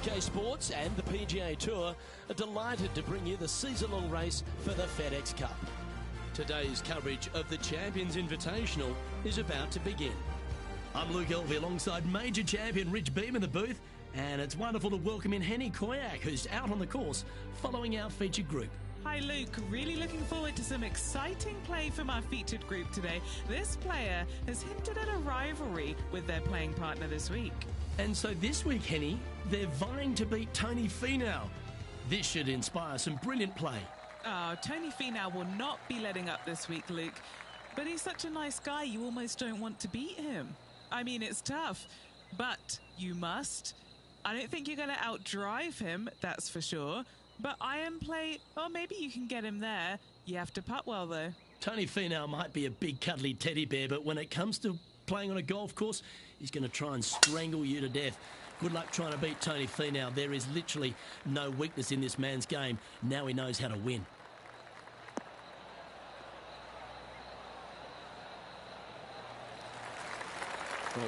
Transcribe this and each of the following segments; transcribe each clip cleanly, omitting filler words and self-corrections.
UK Sports and the PGA Tour are delighted to bring you the season-long race for the FedEx Cup. Today's coverage of the Champions Invitational is about to begin. I'm Luke Elvey alongside major champion Rich Beam in the booth, and it's wonderful to welcome in Henny Koyak, who's out on the course following our featured group. Hi Luke, really looking forward to some exciting play from our featured group today. This player has hinted at a rivalry with their playing partner this week. And so this week, Henny, they're vying to beat Tony Finau. This should inspire some brilliant play. Oh, Tony Finau will not be letting up this week, Luke. But he's such a nice guy, you almost don't want to beat him. I mean, it's tough, but you must. I don't think you're going to outdrive him, that's for sure. But iron play, oh, maybe you can get him there. You have to putt well, though. Tony Finau might be a big cuddly teddy bear, but when it comes to playing on a golf course, he's going to try and strangle you to death. Good luck trying to beat Tony Finau. There is literally no weakness in this man's game. Now he knows how to win.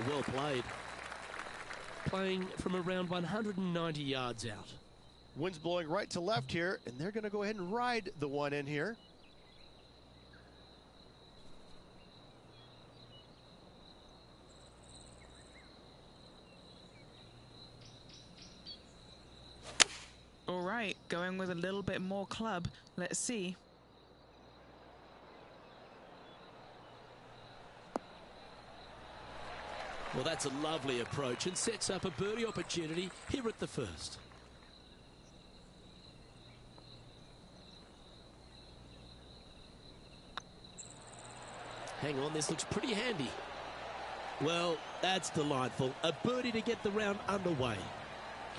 Well played. Playing from around 190 yards out. Wind's blowing right to left here, and they're going to go ahead and ride the one in here. All right, going with a little bit more club. Let's see. Well, that's a lovely approach and sets up a birdie opportunity here at the first. Hang on, this looks pretty handy. Well, that's delightful. A birdie to get the round underway.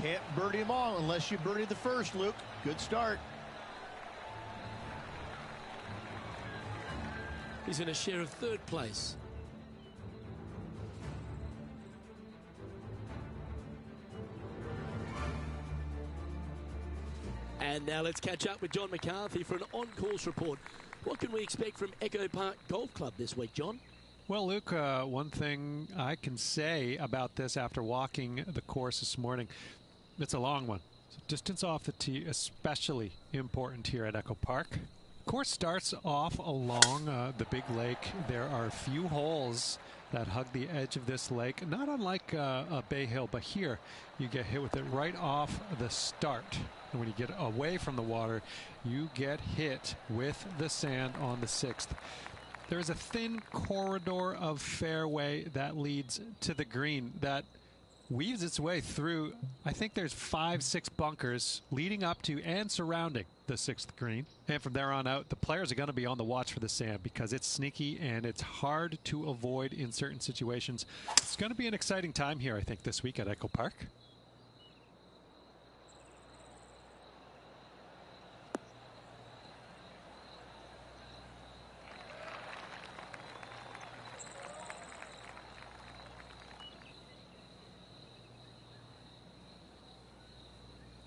Can't birdie them all unless you birdie the first, Luke. Good start. He's in a share of third place. And now let's catch up with John McCarthy for an on-course report. What can we expect from Echo Park Golf Club this week, John? Well, Luke, one thing I can say about this after walking the course this morning, it's a long one. So distance off the tee, especially important here at Echo Park. The course starts off along the big lake. There are a few holes that hug the edge of this lake, not unlike a Bay Hill, but here you get hit with it right off the start. And when you get away from the water, you get hit with the sand on the sixth. There is a thin corridor of fairway that leads to the green that weaves its way through. I think there's 5-6 bunkers leading up to and surrounding the sixth green. And from there on out, the players are going to be on the watch for the sand because it's sneaky and it's hard to avoid in certain situations. It's going to be an exciting time here, I think, this week at Echo Park.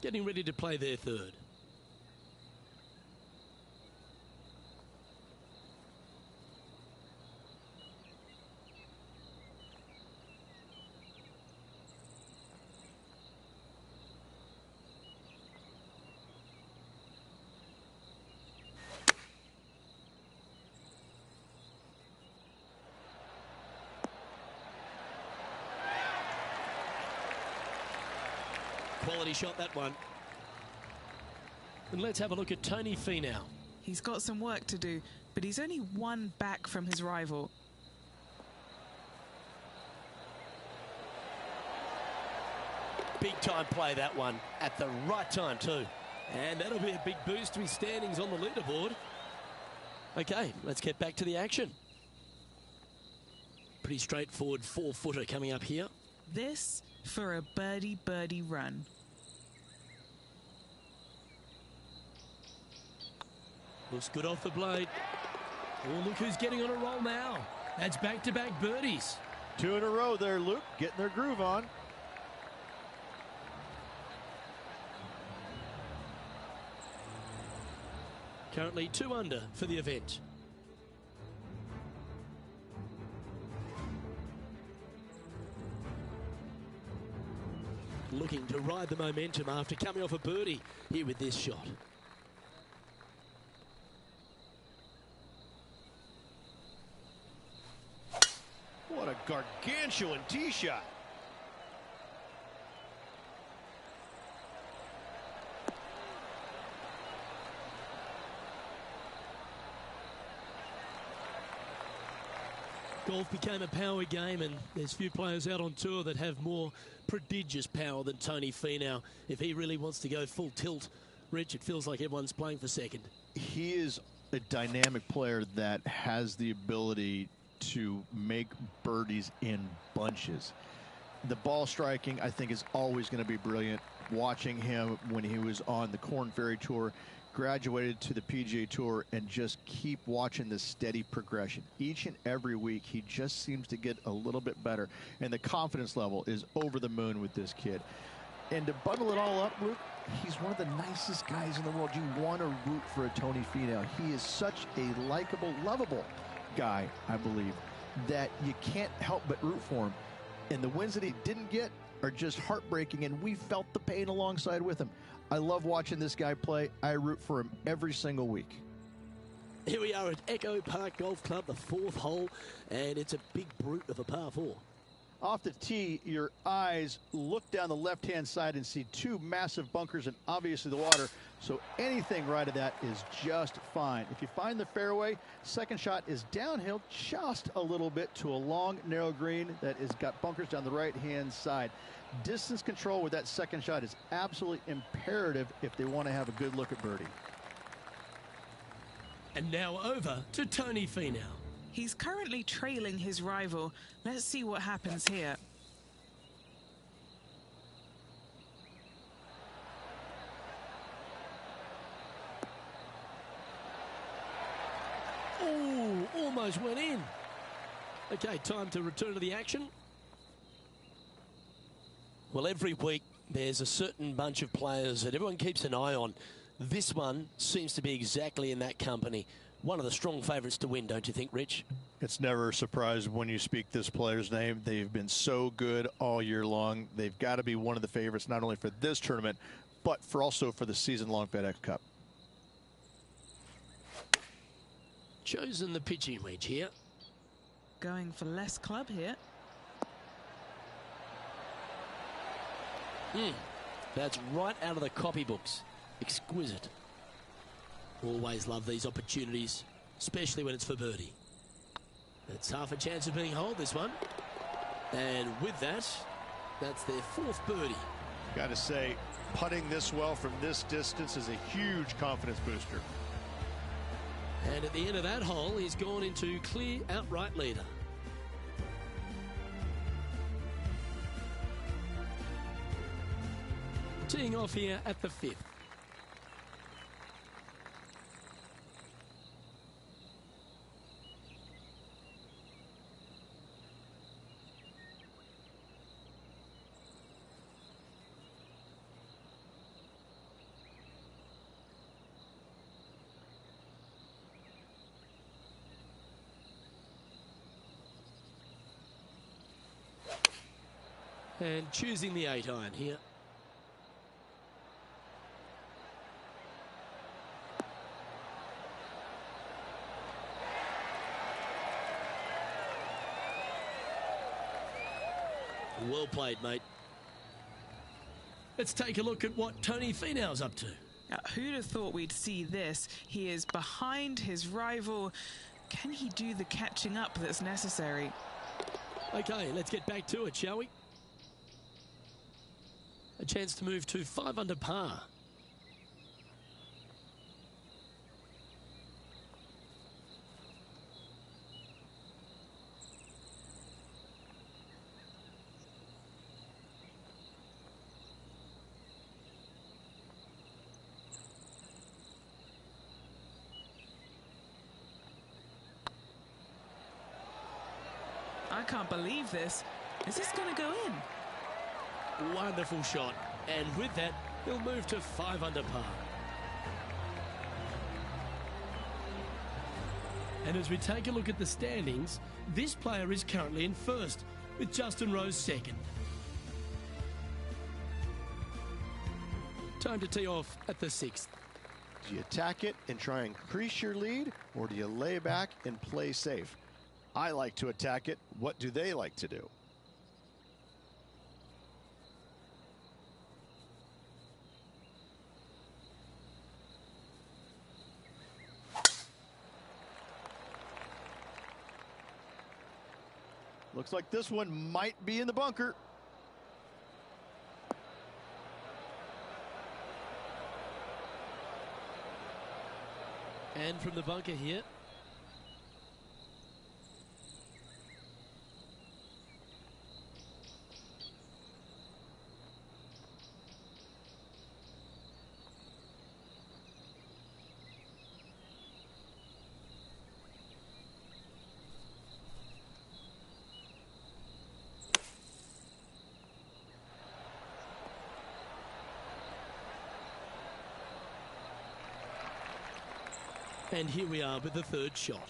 Getting ready to play their third. Quality shot, that one. And let's have a look at Tony Finau. He's got some work to do, but he's only one back from his rival. Big time play, that one, at the right time too. And that'll be a big boost to his standings on the leaderboard. Okay, let's get back to the action. Pretty straightforward 4-footer coming up here. This for a birdie run. Looks good off the blade. Oh, look who's getting on a roll now. That's back-to-back birdies. 2 in a row there, Luke, getting their groove on. Currently 2 under for the event. looking to ride the momentum after coming off a birdie here with this shot. What a gargantuan tee shot. Golf became a power game, and there's few players out on tour that have more prodigious power than Tony Finau. If he really wants to go full tilt, Rich, it feels like everyone's playing for second. He is a dynamic player that has the ability to make birdies in bunches. The ball striking, I think, is always going to be brilliant. Watching him when he was on the Korn Ferry Tour, graduated to the PGA Tour, and just keep watching the steady progression. Each and every week, he just seems to get a little bit better, and the confidence level is over the moon with this kid. And to bundle it all up, Luke, he's one of the nicest guys in the world. You want to root for a Tony Finau. He is such a likable, lovable guy, I believe, that you can't help but root for him. And the wins that he didn't get are just heartbreaking, and we felt the pain alongside with him. I love watching this guy play. I root for him every single week. Here we are at Echo Park Golf Club, the fourth hole, and it's a big brute of a par 4. Off the tee, your eyes look down the left-hand side and see two massive bunkers and obviously the water, so anything right of that is just fine. If you find the fairway, second shot is downhill just a little bit to a long, narrow green that has got bunkers down the right-hand side. Distance control with that second shot is absolutely imperative if they want to have a good look at birdie. And now over to Tony Finau. He's currently trailing his rival. Let's see what happens here. Oh, almost went in. Okay, time to return to the action. Well, every week there's a certain bunch of players that everyone keeps an eye on. This one seems to be exactly in that company. One of the strong favourites to win, don't you think, Rich? It's never a surprise when you speak this player's name. They've been so good all year long. They've got to be one of the favorites, not only for this tournament, but also for the season-long FedEx Cup. Chosen the pitching wedge here. Going for less club here. That's right out of the copybooks. Exquisite. Always love these opportunities, especially when it's for birdie. That's half a chance of being holed, this one. And with that, that's their fourth birdie. Got to say, putting this well from this distance is a huge confidence booster. And at the end of that hole, he's gone into clear outright leader. Teeing off here at the fifth. And choosing the 8-iron here. Well played, mate. Let's take a look at what Tony Finau's up to. Who'd have thought we'd see this? He is behind his rival. Can he do the catching up that's necessary? Okay, let's get back to it, shall we? A chance to move to 5 under par. I can't believe this. Is this going to go in? Wonderful shot. And with that, he'll move to 5 under par. And as we take a look at the standings, this player is currently in first, with Justin Rose second. Time to tee off at the 6th. Do you attack it and try and increase your lead, or do you lay back and play safe? I like to attack it. What do they like to do? Looks like this one might be in the bunker. And from the bunker here. And here we are with the 3rd shot.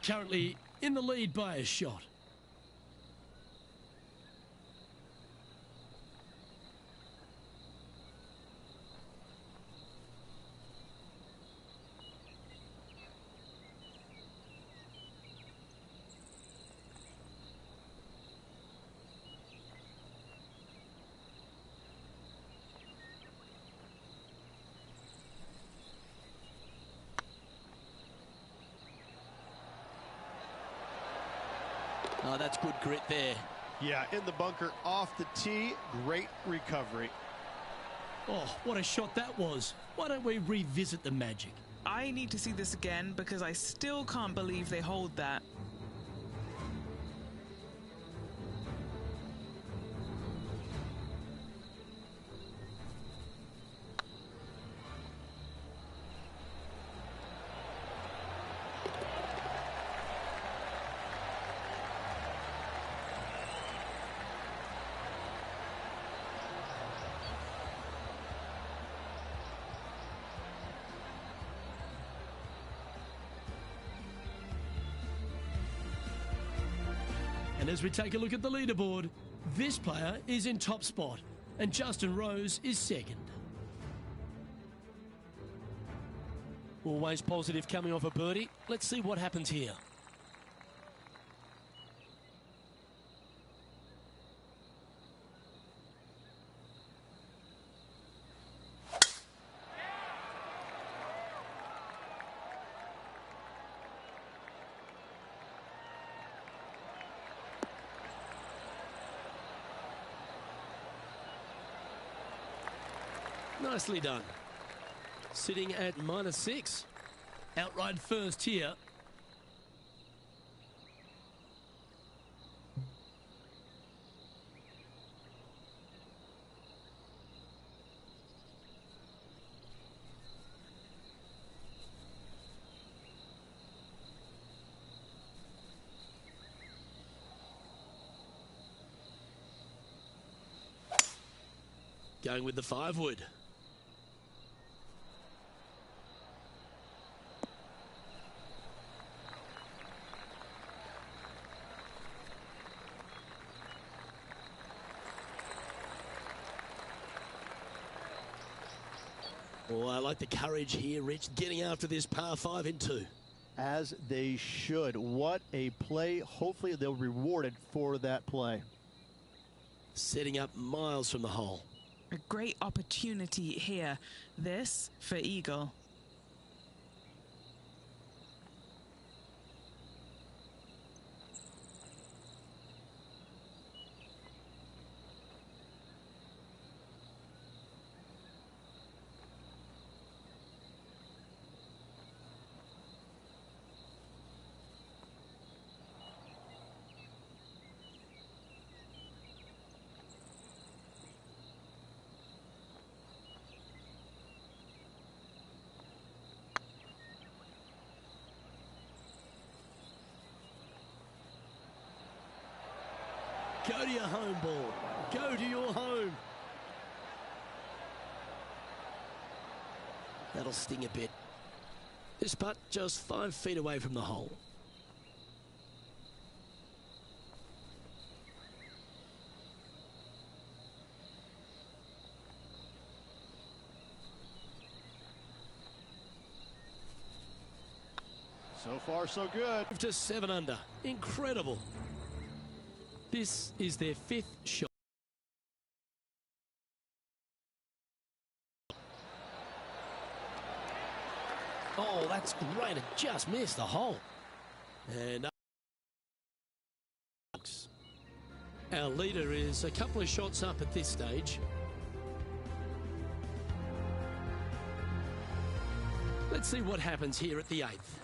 Currently in the lead by a shot. Oh, that's good grit there. Yeah, in the bunker, off the tee, great recovery. Oh, what a shot that was. Why don't we revisit the magic? I need to see this again because I still can't believe they hold that. And as we take a look at the leaderboard, this player is in top spot and Justin Rose is 2nd. Always positive coming off a birdie. Let's see what happens here. Nicely done. Sitting at -6. Outright first here. Going with the 5-wood. Oh, I like the courage here, Rich, getting after this par 5 in 2. As they should. What a play. Hopefully they'll be rewarded for that play. Setting up miles from the hole. A great opportunity here. This for eagle. Go to your home ball. Go to your home. That'll sting a bit. This putt just 5 feet away from the hole. So far, so good. To 7 under. Incredible. This is their 5th shot. Oh, that's great. It just missed the hole. And our leader is a couple of shots up at this stage. Let's see what happens here at the 8th.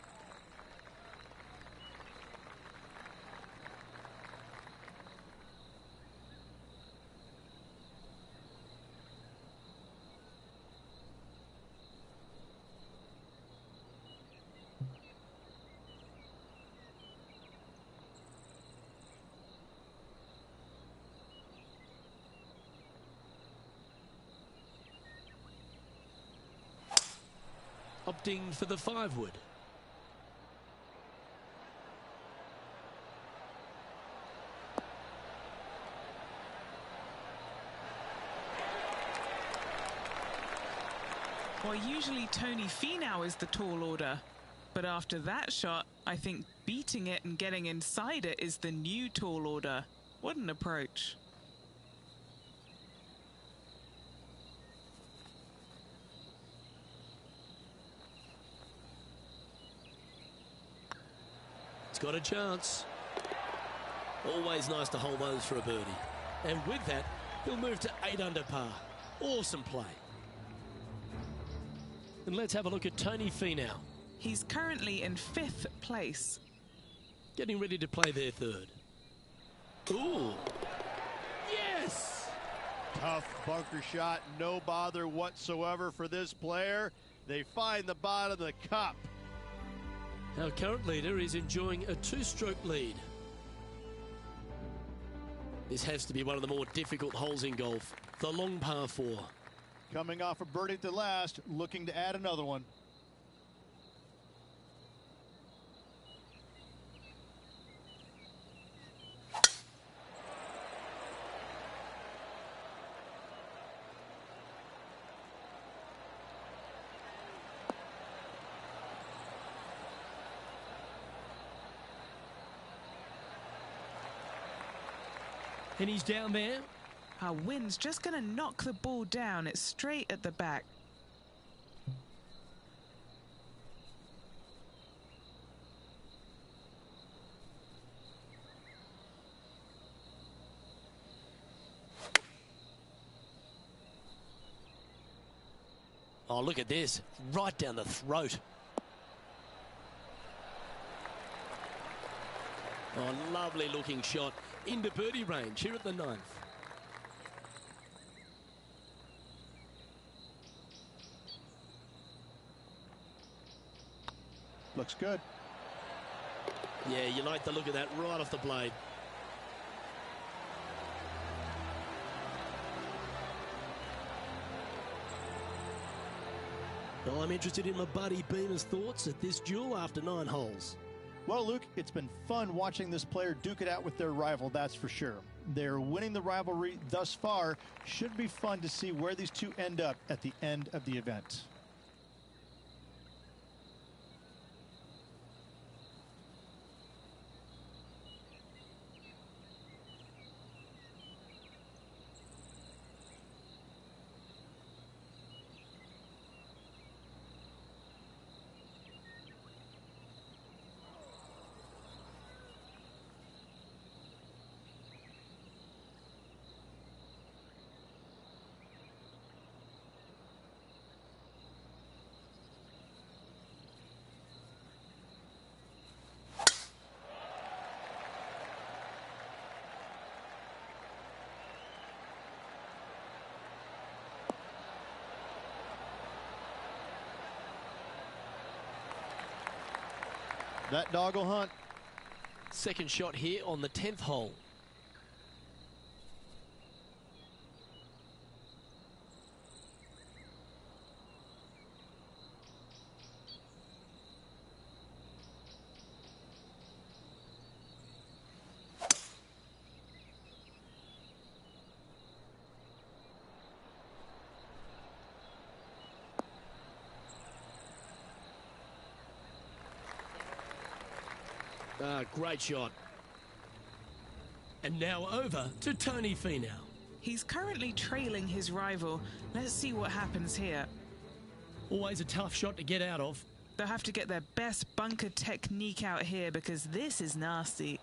Opting for the 5-wood. Well, usually Tony Finau is the tall order. But after that shot, I think beating it and getting inside it is the new tall order. What an approach. It's got a chance. Always nice to hold those for a birdie. And with that, he'll move to 8 under par. Awesome play. And let's have a look at Tony Finau. He's currently in 5th place. Getting ready to play their 3rd. Ooh. Yes! Tough bunker shot, no bother whatsoever for this player. They find the bottom of the cup. Our current leader is enjoying a 2-stroke lead. This has to be one of the more difficult holes in golf, the long par 4. Coming off a birdie at the last, looking to add another one. And he's down there. Our wind's just going to knock the ball down. It's straight at the back. Oh, look at this. Right down the throat. Oh, lovely looking shot into birdie range here at the 9th. Looks good. Yeah, you like the look of that right off the blade. Well, I'm interested in my buddy Beamer's thoughts at this duel after 9 holes. Well, Luke, it's been fun watching this player duke it out with their rival, that's for sure. They're winning the rivalry thus far. Should be fun to see where these two end up at the end of the event. That dog will hunt. Second shot here on the 10th hole. Great shot. And now over to Tony Finau. He's currently trailing his rival. Let's see what happens here. Always a tough shot to get out of. They'll have to get their best bunker technique out here because this is nasty.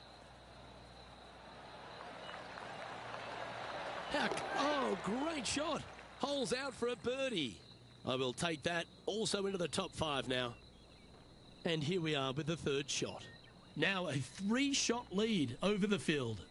Oh, great shot. Holes out for a birdie. I will take that also into the top 5 now. And here we are with the third shot. Now a 3-shot lead over the field.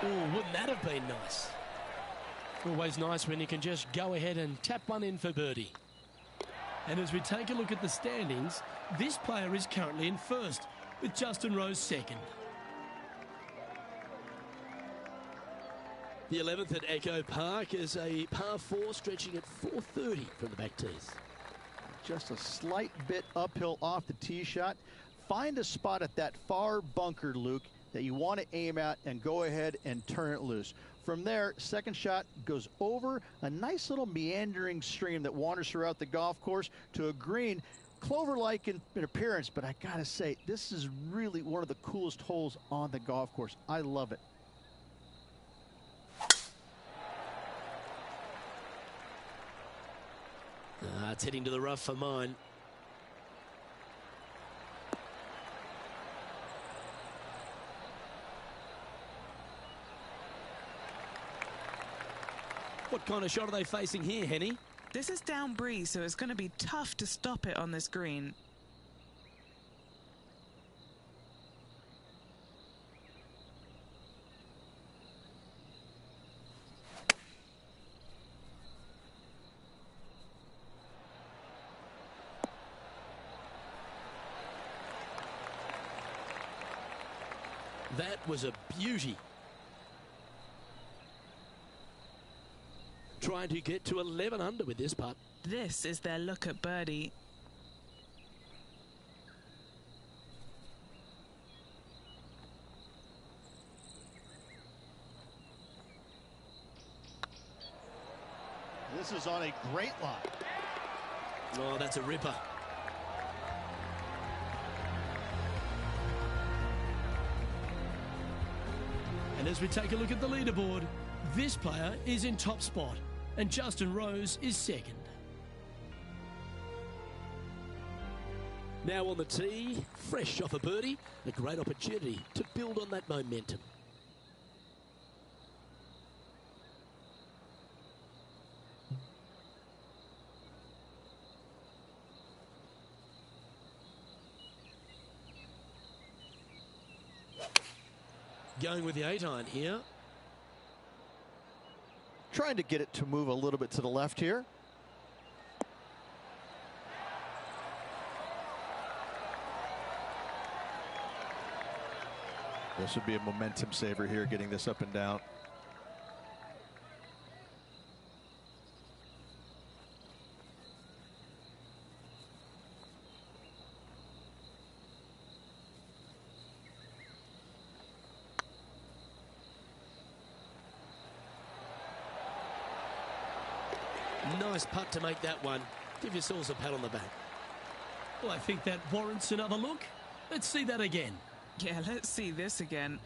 Oh, wouldn't that have been nice? Always nice when you can just go ahead and tap one in for birdie. And as we take a look at the standings, this player is currently in first, with Justin Rose second. The 11th at Echo Park is a par 4 stretching at 430 from the back tees. Just a slight bit uphill off the tee shot. Find a spot at that far bunker, Luke, that you want to aim at and go ahead and turn it loose. From there, second shot goes over a nice little meandering stream that wanders throughout the golf course to a green, clover-like in appearance, but I gotta say, this is really one of the coolest holes on the golf course. I love it. It's heading to the rough for mine. What kind of shot are they facing here, Henny? This is down breeze, so it's going to be tough to stop it on this green. That was a beauty. Trying to get to 11 under with this putt. This is their look at birdie. This is on a great line. Oh, that's a ripper. And as we take a look at the leaderboard, this player is in top spot and Justin Rose is second. Now on the tee, fresh off a birdie, a great opportunity to build on that momentum. Going with the 8-iron here. Trying to get it to move a little bit to the left here. This would be a momentum saver here, getting this up and down. Nice putt to make that one. Give yourselves a pat on the back. Well, I think that warrants another look. Let's see that again. Yeah, let's see this again.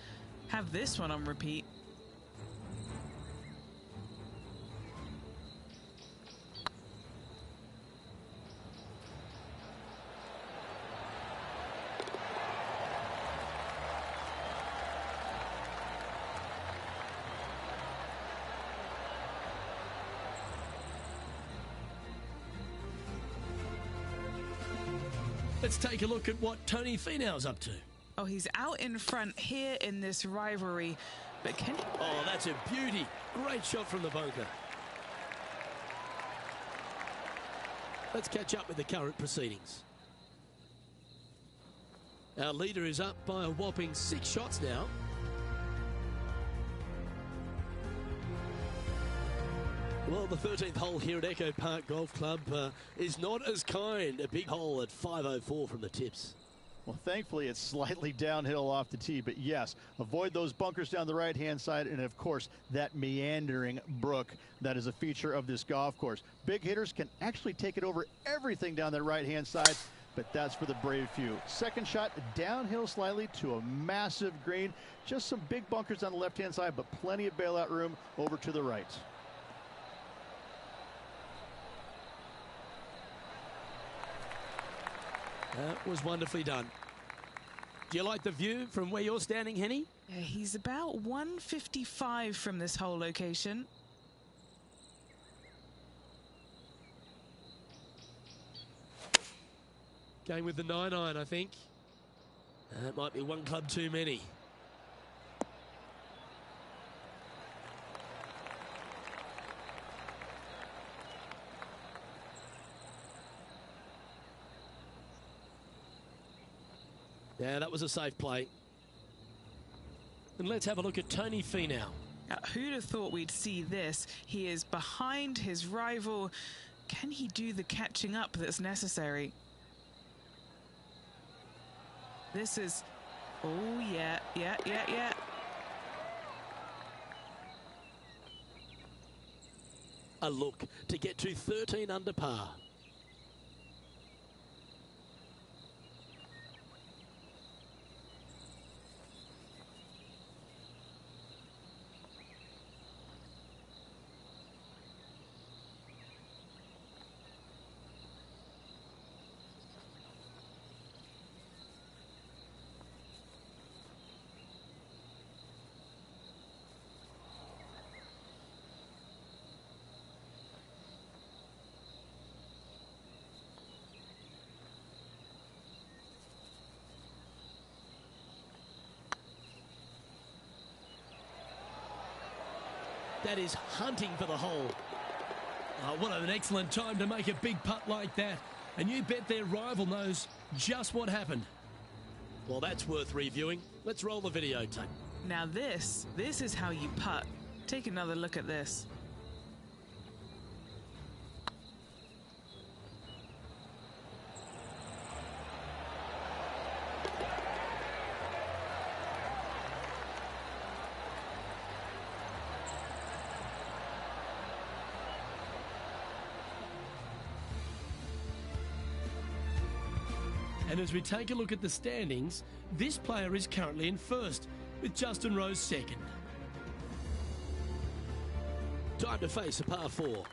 Have this one on repeat. Let's take a look at what Tony Finau's up to. Oh, he's out in front here in this rivalry. But can he... Oh, that's a beauty. Great shot from the bunker. Let's catch up with the current proceedings. Our leader is up by a whopping 6 shots now. Well, the 13th hole here at Echo Park Golf Club is not as kind. A big hole at 504 from the tips. Well, thankfully, it's slightly downhill off the tee, but yes, avoid those bunkers down the right-hand side, and of course, that meandering brook that is a feature of this golf course. Big hitters can actually take it over everything down that right-hand side, but that's for the brave few. Second shot, downhill slightly to a massive green. Just some big bunkers on the left-hand side, but plenty of bailout room over to the right. That was wonderfully done. Do you like the view from where you're standing, Henny? Yeah, he's about 155 from this whole location. Going with the 9-iron, I think. That might be one club too many. Yeah, that was a safe play. And let's have a look at Tony Finau. Who'd have thought we'd see this? He is behind his rival. Can he do the catching up that's necessary? This is... Oh, yeah. A look to get to 13 under par. That is hunting for the hole. Oh, what an excellent time to make a big putt like that. And you bet their rival knows just what happened. Well, that's worth reviewing. Let's roll the videotape. Now this is how you putt. Take another look at this. And as we take a look at the standings, this player is currently in first, with Justin Rose second. Time to face a par 4.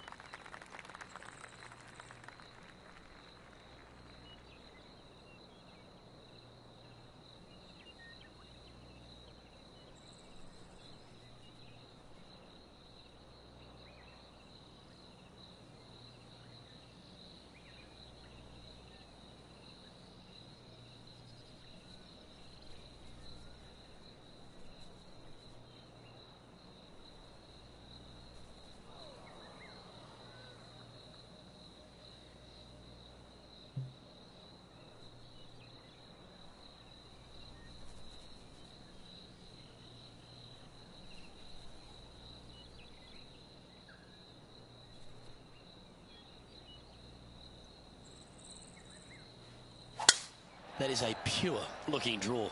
That is a pure looking draw.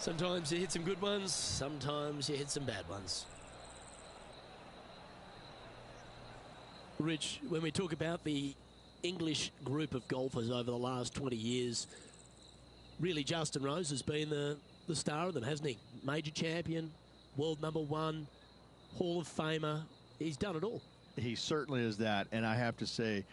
Sometimes you hit some good ones, sometimes you hit some bad ones. Rich, when we talk about the English group of golfers over the last 20 years, really Justin Rose has been the star of them, hasn't he? Major champion, world #1, Hall of Famer. He's done it all. He certainly is that, and I have to say,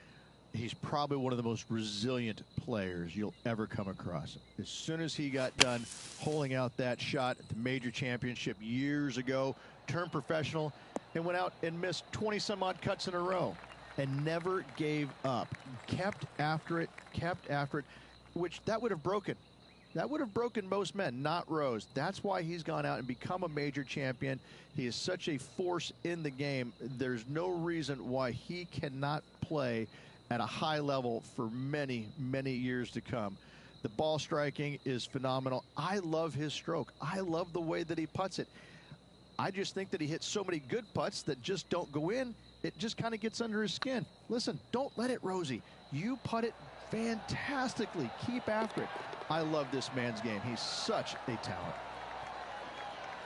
he's probably one of the most resilient players you'll ever come across. As soon as he got done holing out that shot at the major championship years ago, turned professional, and went out and missed 20-some-odd cuts in a row and never gave up. Kept after it, which that would have broken. That would have broken most men, not Rose. That's why he's gone out and become a major champion. He is such a force in the game. There's no reason why he cannot play at a high level for many, many years to come. The ball striking is phenomenal. I love his stroke. I love the way that he putts it. I just think that he hits so many good putts that just don't go in. It just kind of gets under his skin. Listen, don't let it, Rosie. You putt it fantastically. Keep after it. I love this man's game. He's such a talent.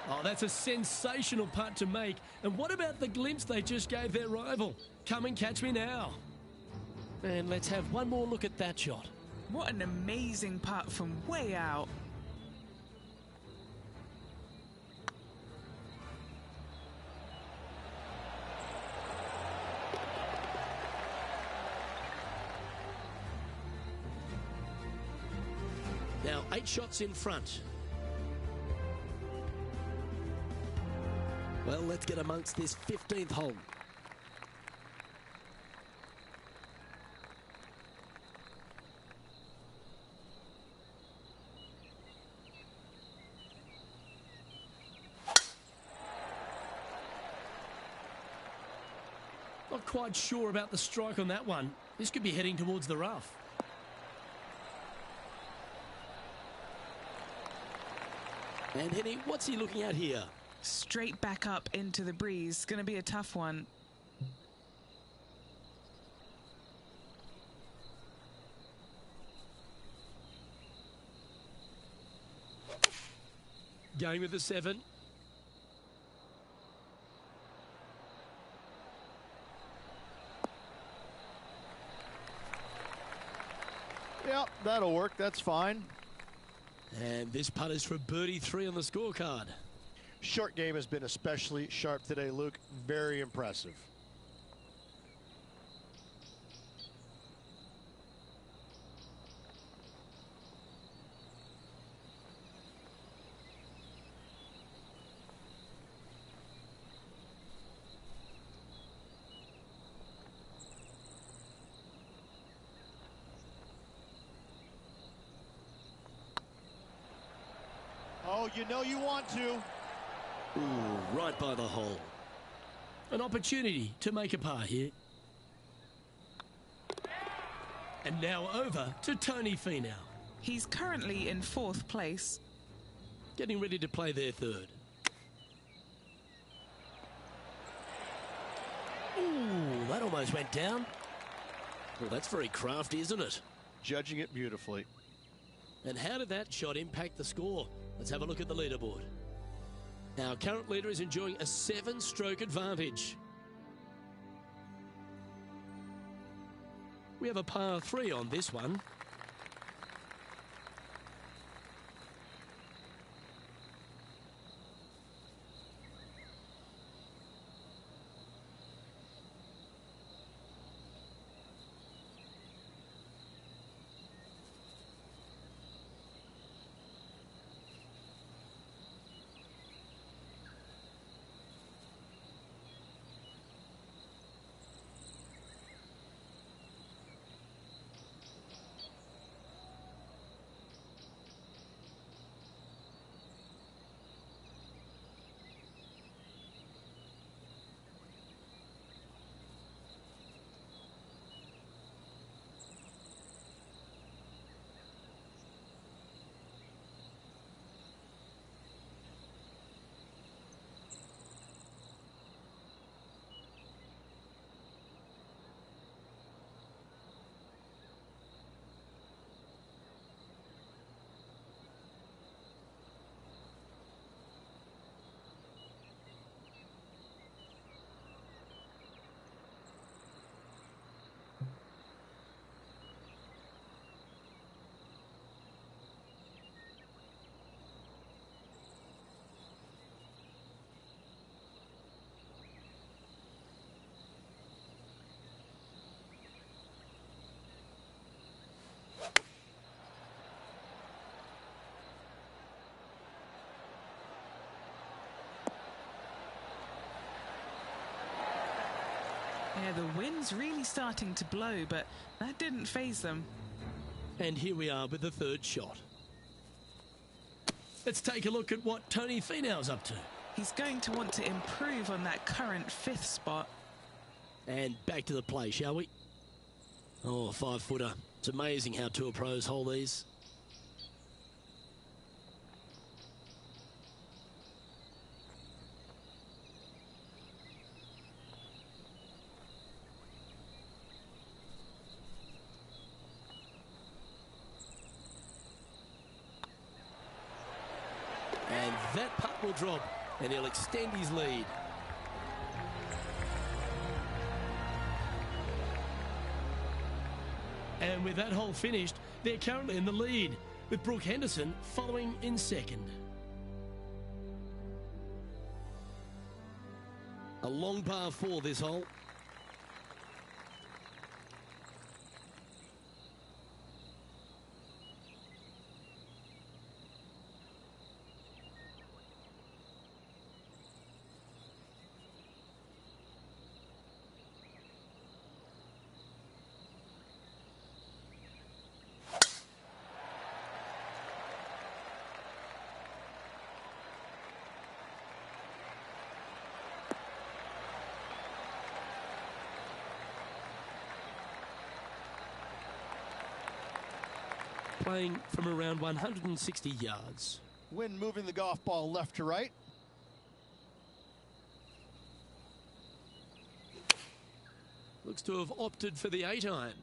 Oh, that's a sensational putt to make. And what about the glimpse they just gave their rival? Come and catch me now. And let's have one more look at that shot. What an amazing putt from way out. Now 8 shots in front. Well, let's get amongst this 15th hole. Not quite sure about the strike on that one. This could be heading towards the rough. And Henny, what's he looking at here? Straight back up into the breeze. Going to be a tough one. Going with the 7. Yep, that'll work. That's fine. And this putt is for birdie 3 on the scorecard. Short game has been especially sharp today, Luke. Very impressive. Oh, you know you want to. Ooh, right by the hole. An opportunity to make a par here. And now over to Tony Finau. He's currently in 4th place. Getting ready to play their 3rd. Ooh, that almost went down. Well, that's very crafty, isn't it? Judging it beautifully. And how did that shot impact the score? Let's have a look at the leaderboard. Our current leader is enjoying a 7-stroke advantage. We have a par 3 on this one. Yeah, the wind's really starting to blow, but that didn't faze them. And here we are with the 3rd shot. Let's take a look at what Tony Finau's up to. He's going to want to improve on that current 5th spot. And back to the play, shall we? Oh, 5-footer. It's amazing how tour pros hold these. That putt will drop, and he'll extend his lead. And with that hole finished, they're currently in the lead, with Brooke Henderson following in second. A long par 4 this hole. Playing from around 160 yards. Wind moving the golf ball left to right. Looks to have opted for the 8-iron.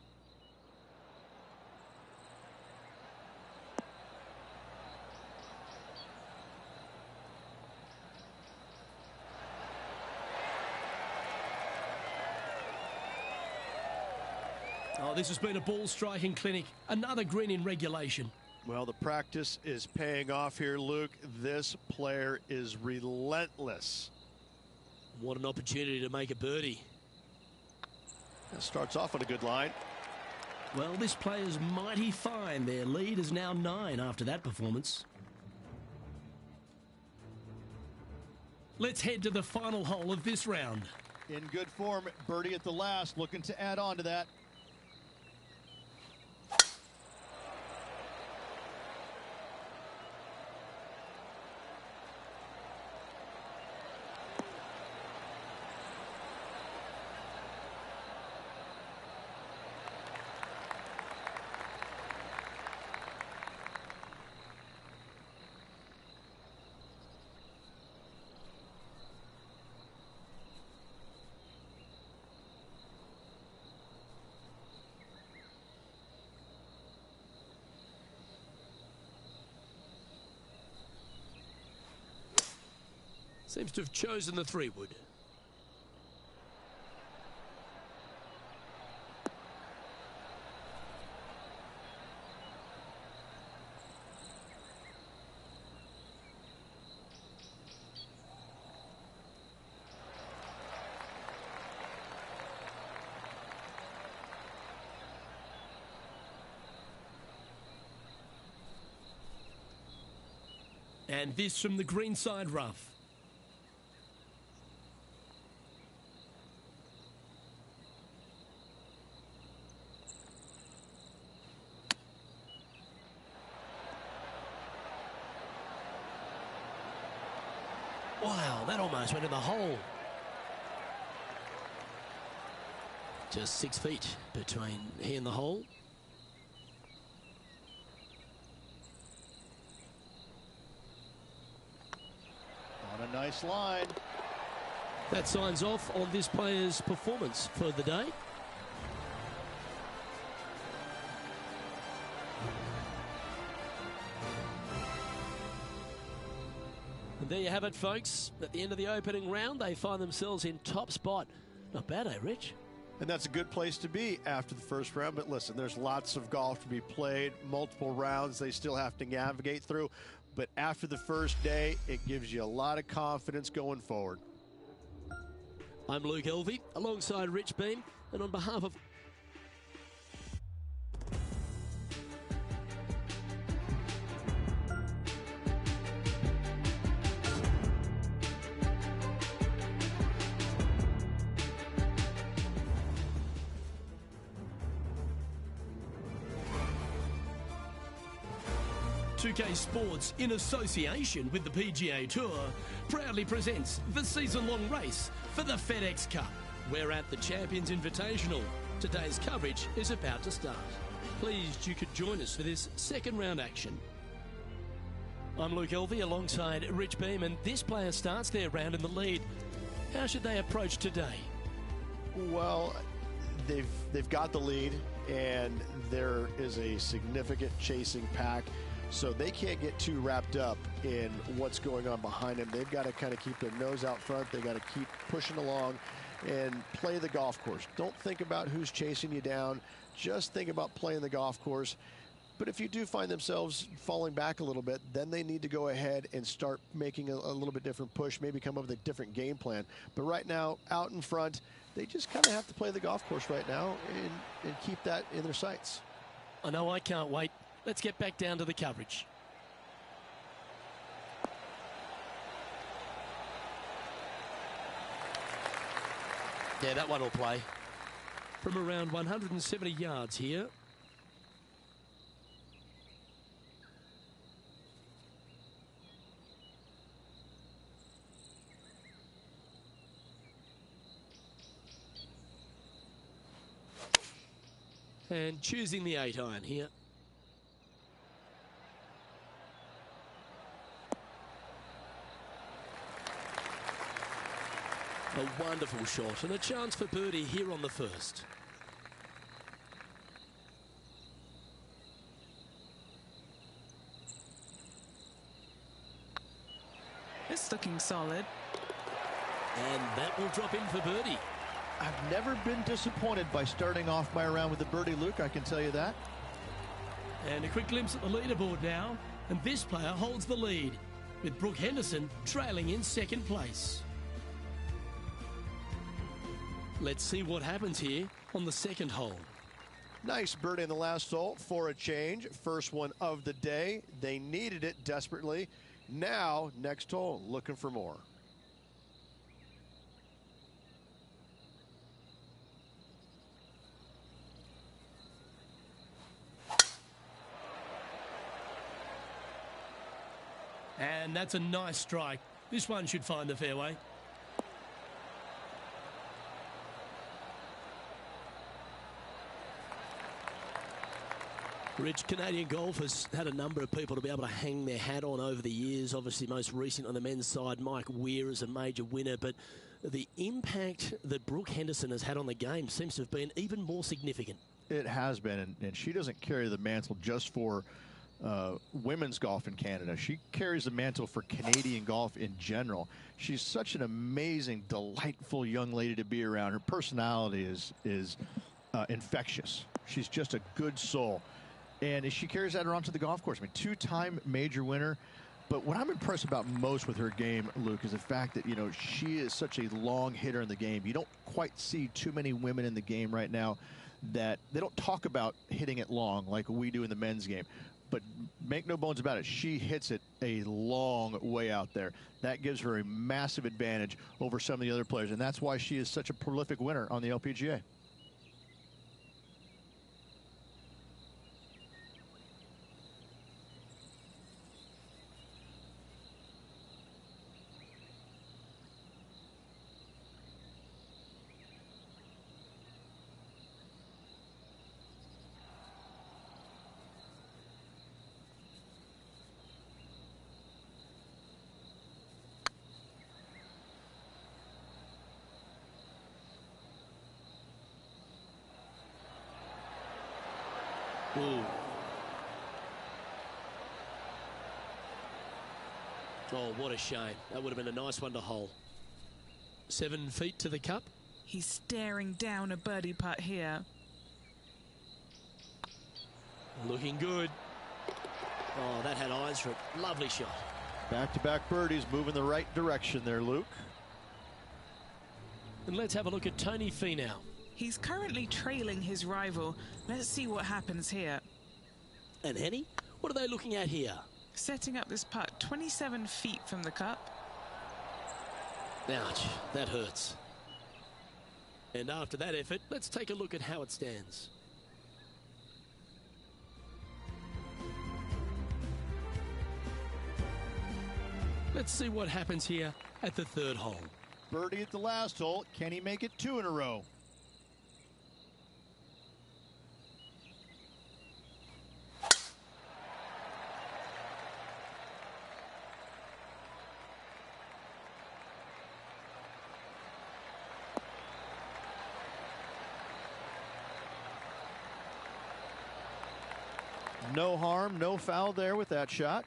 Oh, this has been a ball striking clinic. Another green in regulation. Well, the practice is paying off here, Luke. This player is relentless. What an opportunity to make a birdie. That starts off on a good line. Well, this player's mighty fine. Their lead is now 9 after that performance. Let's head to the final hole of this round. In good form, birdie at the last, looking to add on to that. Seems to have chosen the 3-wood. And this from the greenside rough. Wow, that almost went in the hole. Just 6 feet between he and the hole. On a nice line. That signs off on this player's performance for the day. And there you have it, folks. At the end of the opening round, they find themselves in top spot. Not bad, eh, Rich? And that's a good place to be after the first round. But listen, there's lots of golf to be played, multiple rounds they still have to navigate through. But after the first day, it gives you a lot of confidence going forward. I'm Luke Elvey, alongside Rich Beam, and on behalf of... .2K Sports, in association with the PGA Tour, proudly presents the season-long race for the FedEx Cup. We're at the Champions Invitational. Today's coverage is about to start. Pleased you could join us for this second round action. I'm Luke Elvey alongside Rich Beam, and this player starts their round in the lead. How should they approach today? Well, they've got the lead, and there is a significant chasing pack. So they can't get too wrapped up in what's going on behind them. They've got to kind of keep their nose out front. They got to keep pushing along and play the golf course. Don't think about who's chasing you down. Just think about playing the golf course. But if you do find themselves falling back a little bit, then they need to go ahead and start making a little bit different push, maybe come up with a different game plan. But right now, out in front, they just kind of have to play the golf course right now and keep that in their sights. I know I can't wait. Let's get back down to the coverage. Yeah, that one will play. From around 170 yards here. And choosing the 8-iron here. A wonderful shot and a chance for birdie here on the first. It's looking solid. And that will drop in for birdie. I've never been disappointed by starting off my round with a birdie, Luke, I can tell you that. And a quick glimpse at the leaderboard now. And this player holds the lead, with Brooke Henderson trailing in second place. Let's see what happens here on the second hole. Nice birdie in the last hole for a change. First one of the day. They needed it desperately. Now, next hole, looking for more. And that's a nice strike. This one should find the fairway. Rich, Canadian golf has had a number of people to be able to hang their hat on over the years. Obviously, most recent on the men's side, Mike Weir is a major winner. But the impact that Brooke Henderson has had on the game seems to have been even more significant. It has been, and she doesn't carry the mantle just for women's golf in Canada. She carries the mantle for Canadian golf in general. She's such an amazing, delightful young lady to be around. Her personality is infectious. She's just a good soul. And she carries that around to the golf course. I mean, two-time major winner. But what I'm impressed about most with her game, Luke, is the fact that, you know, she is such a long hitter in the game. You don't quite see too many women in the game right now that they don't talk about hitting it long like we do in the men's game. But make no bones about it, she hits it a long way out there. That gives her a massive advantage over some of the other players, and that's why she is such a prolific winner on the LPGA. Ooh. Oh, what a shame. That would have been a nice one to hole. 7 feet to the cup. He's staring down a birdie putt here. Looking good. Oh, that had eyes for it. Lovely shot. Back-to-back birdies, moving the right direction there, Luke. And let's have a look at Tony Finau. He's currently trailing his rival. Let's see what happens here. And Henny, what are they looking at here? Setting up this putt 27 feet from the cup. Ouch, that hurts. And after that effort, let's take a look at how it stands. Let's see what happens here at the third hole. Birdie at the last hole. Can he make it 2 in a row? No harm, no foul there with that shot.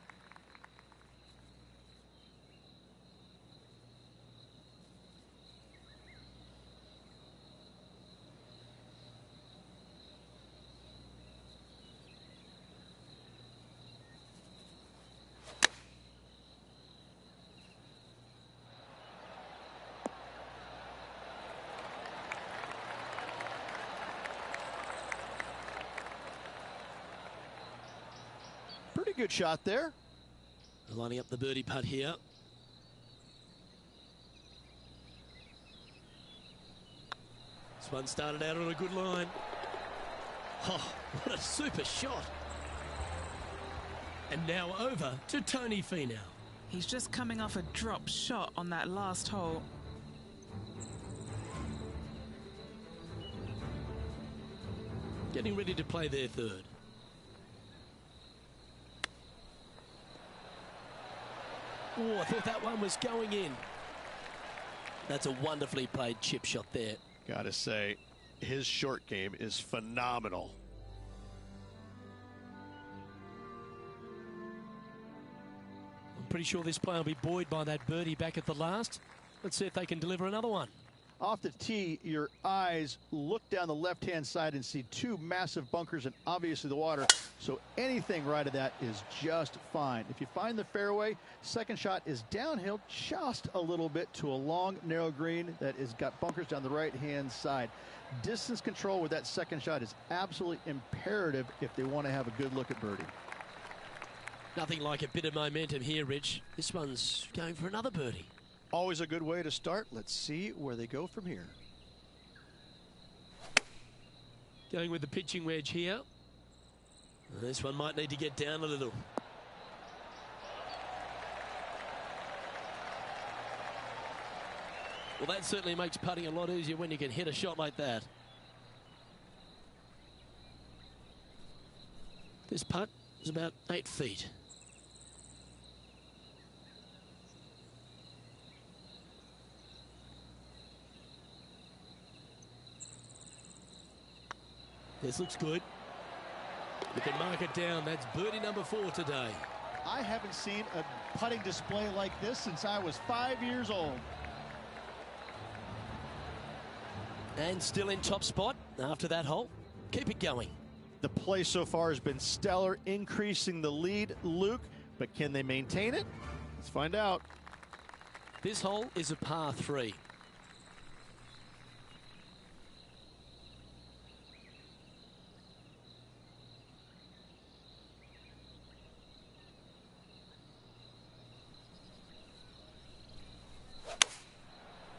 Pretty good shot there. Lining up the birdie putt here. This one started out on a good line. Oh, what a super shot. And now over to Tony Finau. He's just coming off a drop shot on that last hole. Getting ready to play their third. Oh, I thought that one was going in. That's a wonderfully played chip shot there. Gotta say, his short game is phenomenal. I'm pretty sure this player will be buoyed by that birdie back at the last. Let's see if they can deliver another one. Off the tee, your eyes look down the left-hand side and see two massive bunkers and obviously the water. So anything right of that is just fine. If you find the fairway, second shot is downhill just a little bit to a long, narrow green that has got bunkers down the right-hand side. Distance control with that second shot is absolutely imperative if they want to have a good look at birdie. Nothing like a bit of momentum here, Rich. This one's going for another birdie. Always a good way to start. Let's see where they go from here. Going with the pitching wedge here. This one might need to get down a little. Well, that certainly makes putting a lot easier when you can hit a shot like that. This putt is about 8 feet. This looks good. We can mark it down. That's birdie number 4 today. I haven't seen a putting display like this since I was 5 years old. And still in top spot after that hole. Keep it going. The play so far has been stellar, increasing the lead, Luke, but can they maintain it? Let's find out. This hole is a par 3.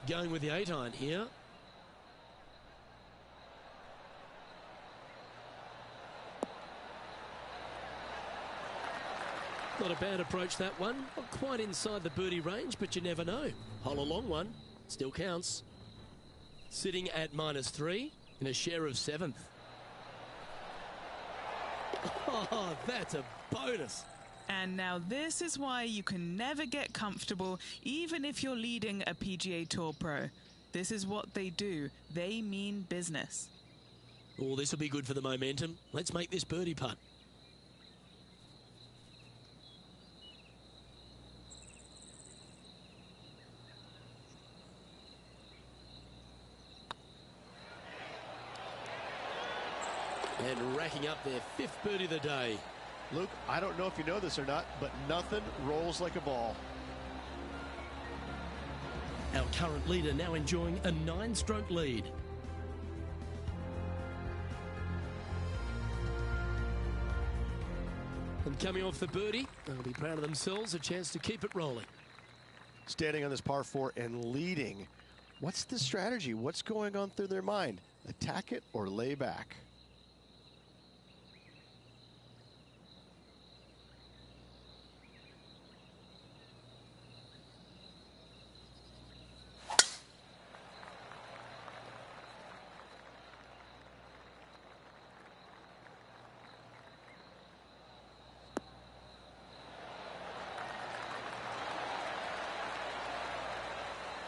Going with the 8-iron here. Not a bad approach, that one. Not quite inside the birdie range, but you never know. Hole a long one. Still counts. Sitting at -3 in a share of 7th. Oh, that's a bonus. And now this is why you can never get comfortable, even if you're leading a PGA Tour pro. This is what they do. They mean business. Oh, this will be good for the momentum. Let's make this birdie putt. And racking up their 5th birdie of the day. Luke, I don't know if you know this or not, but nothing rolls like a ball. Our current leader now enjoying a 9-stroke lead. And coming off the birdie, they'll be proud of themselves, a chance to keep it rolling. Standing on this par 4 and leading. What's the strategy? What's going on through their mind? Attack it or lay back?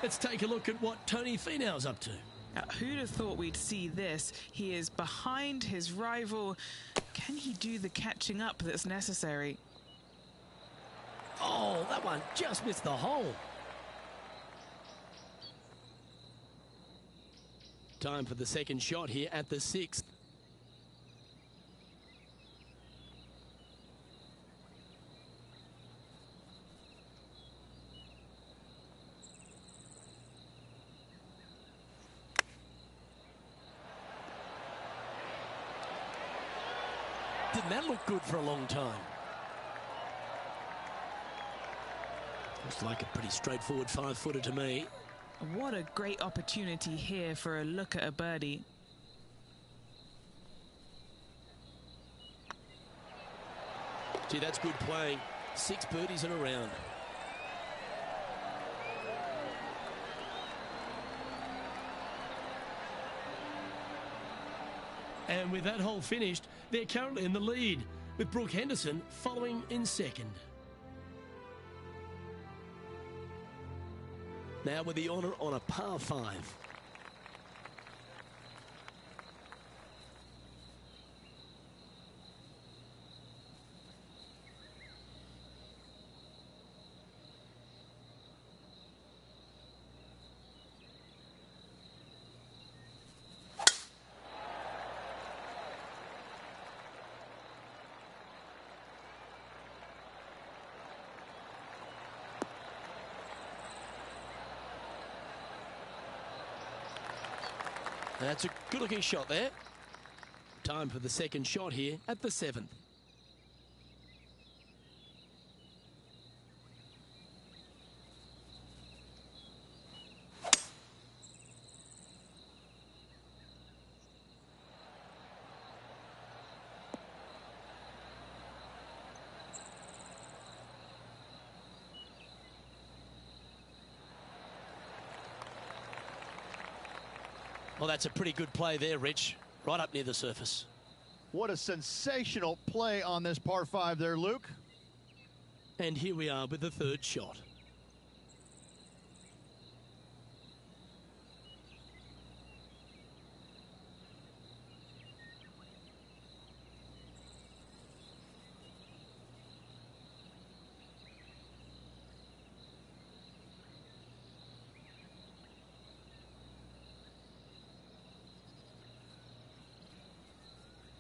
Let's take a look at what Tony Finau's up to. Who'd have thought we'd see this? He is behind his rival, Can he do the catching up that's necessary? Oh, that one just missed the hole. Time for the second shot here at the 6th. Didn't that look good for a long time? Looks like a pretty straightforward 5-footer to me. What a great opportunity here for a look at a birdie. Gee, that's good playing. 6 birdies in a round. And with that hole finished, they're currently in the lead, with Brooke Henderson following in second. Now with the honour on a par 5. That's a good-looking shot there. Time for the second shot here at the 7th. Well, that's a pretty good play there, Rich. Right up near the surface. What a sensational play on this par 5 there, Luke. And here we are with the third shot.